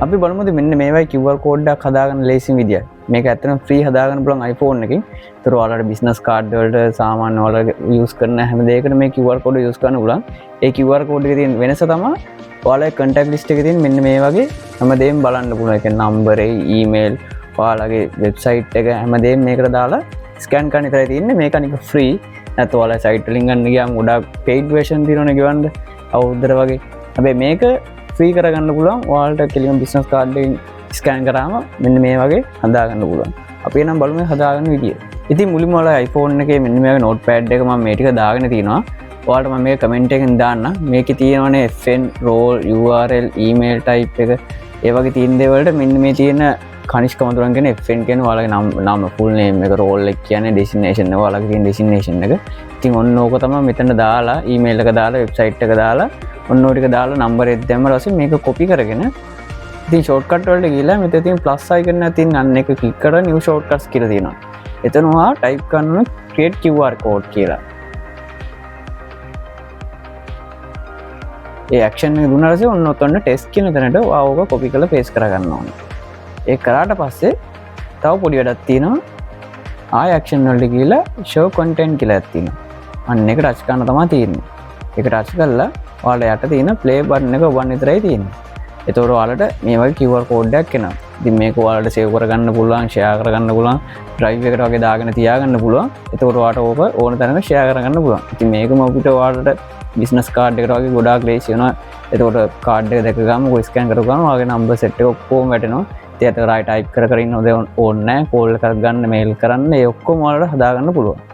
අපි බලමුද මෙන්න මේවයි QR code එකක් හදාගන්න ලේසිම විදිය. මේක ඇත්තටම ෆ්‍රී හදාගන්න පුළුවන් iPhone එකකින්. ඒතර ඔයාලට බිස්නස් කාඩ් වලට සාමාන්‍ය ඔයාලා යූස් කරන හැම දෙයකටම මේ QR කෝඩ් යූස් කරන්න පුළුවන්. ඒ QR කෝඩ් එකේ තියෙන වෙනස තමයි ඔයාලගේ contact list එකේ තියෙන මෙන්න මේ වගේ හැමදේම බලන්න පුළුවන්. ඒ කියන්නේ number, email, ඔයාලගේ website එක හැමදේම මේකට දාලා scan කරන්න විතරයි තියෙන්නේ. මේක අනික free. නැත්නම් ඔයාලා site වලින් ගන්න ගියාම ගොඩාක් paid version තියෙනවනේ ගෙවන්න. අවුරුද්දට වගේ. හැබැයි මේක ෆ්‍රී කරගන්න පුළුවන්. ඔයාලට කෙලිම බිස්නස් කාඩ් එකෙන් ස්කෑන් කරාම මෙන්න මේ වගේ හදාගන්න පුළුවන්. අපි එනම් බලමු හදාගන්න විදිය. ඉතින් මුලින්ම ඔයාලා iPhone එකේ මෙන්න මේ වගේ notepad එක මම මේ ටික දාගෙන තිනවා. ඔයාලට මම මේක කමෙන්ට් එකෙන් දාන්න. මේකේ තියෙනවනේ FN, role, URL, email type එක ඒ වගේ තියෙන දේවල් වලට මෙන්න මේ තියෙන කනිෂ්ක මතුරන් කියන FN කියන ඔයාලගේ නම full name එක, role එක කියන්නේ destination එක, ඔයාලගේ තියෙන destination එක. ඉතින් ඔන්න ඕක තමයි මෙතන දාලා email එක දාලා website එක දාලා ඔන්න ඔය ටික දාලා නම්බර් එක දැම්මම ඊට පස්සේ මේක කොපි කරගෙන ඉතින් ෂෝට්කට් වලට ගිහලා මෙතන තියෙන ප්ලස් අයිකන් එක තියෙන අන්න එක ක්ලික් කරලා new shortcuts කියලා තියෙනවා. එතන ඔයා ටයිප් කරනවා create QR code කියලා. ඒ action එක දුන්නාට පස්සේ ඔන්න ඔතන test කියන තැනට ඔයා ඕක කොපි කරලා paste කරගන්න ඕනේ. ඒක කරාට පස්සේ තව පොඩි වැඩක් තියෙනවා. ආය action වලට ගිහලා show content කියලා එකක් තියෙනවා. අන්න ඒක ටච් කරන්න තමයි තියෙන්නේ. ඒක ටච් කරලා ඔයාලා යට තියෙන play button එක ඔබන්න විතරයි තියෙන්නේ. එතකොට ඔයාලට මේ වගේ QR code එකක් එනවා. ඉතින් මේක ඔයාලට save කරගන්න පුළුවන්, share කරගන්න පුළුවන්, drive එකට වගේ දාගෙන තියාගන්න පුළුවන්. එතකොට ඔයාලට ඕක ඕන තැනක share කරගන්න පුළුවන්. ඉතින් මේකම අපිට ඔයාලට business card එකට වගේ ගොඩාක් ලේසි වෙනවා. එතකොට card එක දැක ගාම ඔය scan කරගාම ඔයාගේ number set එක ඔක්කොම වැටෙනවා. ඉතින් අතට ආයි type කර ඉන්න ඕනේ නැහැ. call එකක් ගන්න, mail කරන්න, ඒ ඔක්කොම ඔයාලට හදාගන්න පුළුවන්.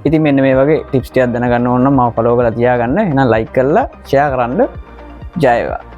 ඉතින් මෙන්න මේ වගේ ටිප්ස් ටිකක් දැනගන්න ඕන නම් මාව ෆලෝ කරලා තියාගන්න. එහෙනම් like කරලා share කරන්න. ජය වේවා.